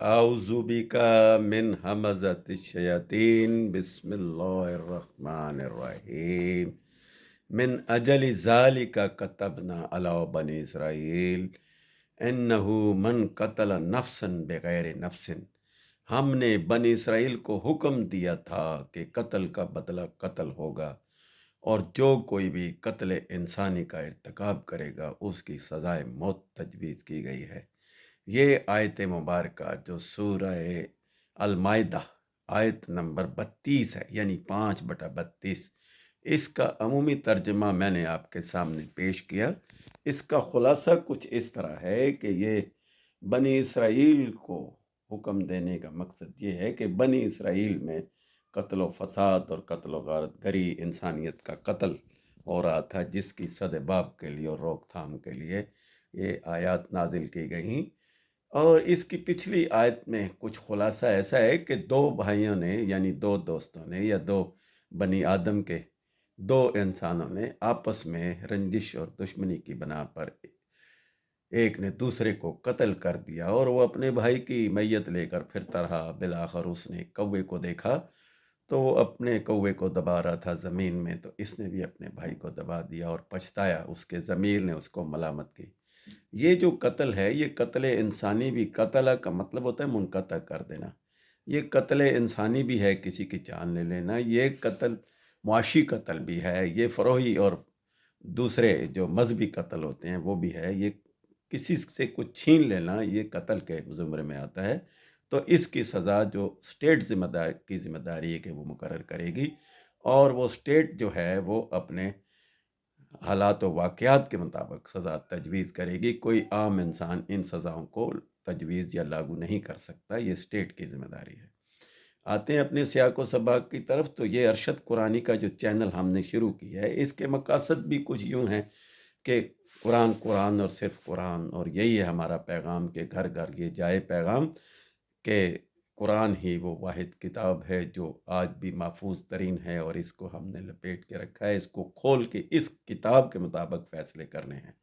अऊज़ु बिका मिन हमज़तिश शयातीन बिस्मिल्लाहिर्रहमानिर्रहीम मिन अजलि ज़ालिका कतबना अला बनी इसराईल इन्नहु मन कतल नफ्सन बगैर नफ्सिन। हमने बनी इसराइल को हुक्म दिया था कि कत्ल का बदला कत्ल होगा, और जो कोई भी कत्ल इंसानी का इर्तिकाब करेगा उसकी सज़ाए मौत तजवीज़ की गई है। ये आयत मुबारका जो सूरह अल माइदा आयत नंबर 32 है, यानी 5/32, इसका अमूमी तर्जमा मैंने आपके सामने पेश किया। इसका खुलासा कुछ इस तरह है कि ये बनी इसराइल को हुक्म देने का मकसद ये है कि बनी इसराइल में कत्ल व फसाद और कत्ल व गारत गरी इंसानियत का कत्ल हो रहा था, जिसकी सद-ए-बाब के लिए और रोकथाम के लिए ये आयत नाजिल की गई। और इसकी पिछली आयत में कुछ खुलासा ऐसा है कि दो भाइयों ने, यानी दो दोस्तों ने या दो बनी आदम के दो इंसानों ने आपस में रंजिश और दुश्मनी की बना पर एक ने दूसरे को कत्ल कर दिया, और वो अपने भाई की मैयत लेकर फिरता रहा। बिलाखिर उसने कौवे को देखा तो वो अपने कौवे को दबा रहा था ज़मीन में, तो इसने भी अपने भाई को दबा दिया और पछताया, उसके ज़मीर ने उसको मलामत की। ये जो कत्ल है, ये कत्ल इंसानी भी, कत्ल का मतलब होता है मुनक़ता कर देना। ये कत्ल इंसानी भी है, किसी की जान ले लेना। ये कत्ल मुआशी कत्ल भी है, ये फ़रोही और दूसरे जो मज़हबी कत्ल होते हैं वो भी है। ये किसी से कुछ छीन लेना, ये कत्ल के ज़ुमरे में आता है। तो इसकी सज़ा जो स्टेट ज़िम्मेदारी है कि वो मुकर्रर करेगी, और वो स्टेट जो है वो अपने हालात व वाक़यात के मुताबिक सज़ा तजवीज़ करेगी। कोई आम इंसान इन सज़ाओं को तजवीज़ या लागू नहीं कर सकता, ये स्टेट की ज़िम्मेदारी है। आते हैं अपने सियाक़ व सबाक़ की तरफ। तो ये अरशद कुरानी का जो चैनल हमने शुरू किया है, इसके मक़ासद भी कुछ यूँ हैं कि कुरान, कुरान और सिर्फ़ कुरान, और यही है हमारा पैगाम कि घर घर ये जाए पैगाम कि कुरान ही वो वाहिद किताब है जो आज भी महफूज तरीन है, और इसको हमने लपेट के रखा है। इसको खोल के इस किताब के मुताबिक फ़ैसले करने हैं,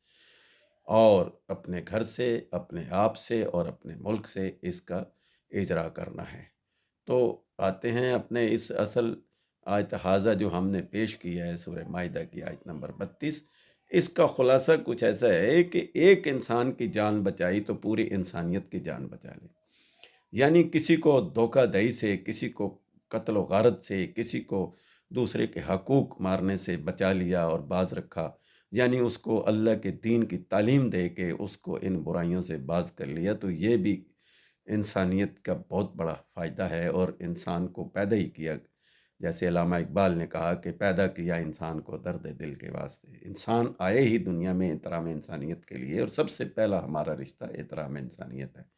और अपने घर से, अपने आप से और अपने मुल्क से इसका इजरा करना है। तो आते हैं अपने इस असल आयत हाज़ा जो हमने पेश किया है, सूरह माइदा की आयत नंबर 32। इसका खुलासा कुछ ऐसा है कि एक इंसान की जान बचाई तो पूरी इंसानियत की जान बचा ली। यानी किसी को धोखाधड़ी से, किसी को कत्ल व गारत से, किसी को दूसरे के हकूक़ मारने से बचा लिया और बाज़ रखा, यानी उसको अल्लाह के दीन की तालीम दे के उसको इन बुराइयों से बाज़ कर लिया। तो ये भी इंसानियत का बहुत बड़ा फ़ायदा है, और इंसान को पैदा ही किया, जैसे अल्लामा इकबाल ने कहा कि पैदा किया इंसान को दर्द दिल के वास्ते। इंसान आए ही दुनिया में एहतराम इंसानियत के लिए, और सबसे पहला हमारा रिश्ता एहतराम इंसानियत है।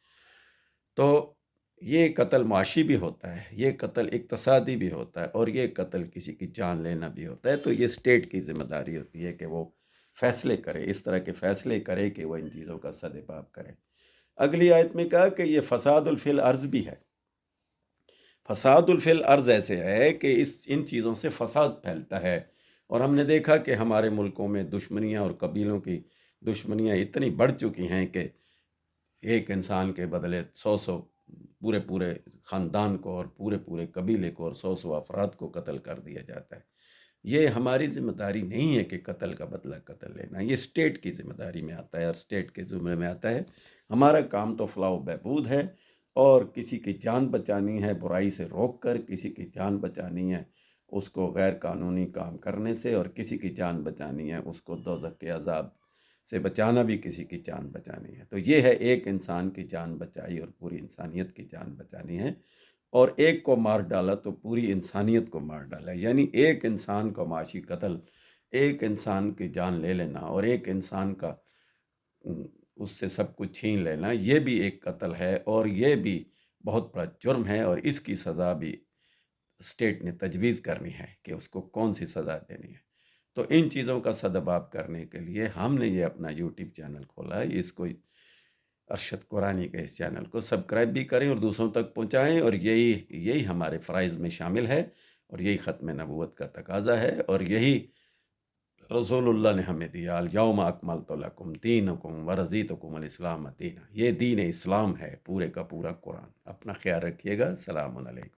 तो ये कत्ल मुआशी भी होता है, ये कत्ल इक़्तिसादी भी होता है, और ये कत्ल किसी की जान लेना भी होता है। तो ये स्टेट की ज़िम्मेदारी होती है कि वो फ़ैसले करे, इस तरह के फ़ैसले करे कि वो इन चीज़ों का सद-ए-बाब करे। अगली आयत में कहा कि ये फ़सादुल फ़िल अर्ज़ भी है। फ़सादुल फ़िल अर्ज़ ऐसे है कि इन चीज़ों से फ़साद फैलता है, और हमने देखा कि हमारे मुल्कों में दुश्मनियाँ और कबीलों की दुश्मनियाँ इतनी बढ़ चुकी हैं कि एक इंसान के बदले 100-100 पूरे-पूरे ख़ानदान को और पूरे-पूरे कबीले को और 100-100 अफ़राद को कत्ल कर दिया जाता है। ये हमारी ज़िम्मेदारी नहीं है कि कत्ल का बदला कत्ल लेना, ये स्टेट की ज़िम्मेदारी में आता है और स्टेट के ज़िम्मे में आता है। हमारा काम तो फ़लाह व बहबूद है, और किसी की जान बचानी है बुराई से रोक कर, किसी की जान बचानी है उसको गैर कानूनी काम करने से, और किसी की जान बचानी है उसको दोज़ख के अज़ाब से बचाना, भी किसी की जान बचानी है। तो ये है, एक इंसान की जान बचाई और पूरी इंसानियत की जान बचानी है, और एक को मार डाला तो पूरी इंसानियत को मार डाला। यानी एक इंसान का माशी कत्ल, एक इंसान की जान ले लेना और एक इंसान का उम, उससे सब कुछ छीन लेना, ये भी एक कत्ल है, और ये भी बहुत बड़ा जुर्म है, और इसकी सज़ा भी स्टेट ने तजवीज़ करनी है कि उसको कौन-सी सज़ा देनी है। तो इन चीज़ों का सद्भाव करने के लिए हमने ये अपना यूट्यूब चैनल खोला है। इसको अरशद कुरानी के इस चैनल को सब्सक्राइब भी करें और दूसरों तक पहुँचाएँ, और यही यही हमारे फ़राइज़ में शामिल है, और यही ख़त्म नबूवत का तकाज़ा है, और यही رسول اللہ نے ہمیں دیا، الیوم اکملت لکم دینکم ورضیتکم الاسلام دینا، یہ دین اسلام ہے، پورے کا پورا قرآن۔ اپنا خیال رکھیے گا، السلام علیکم۔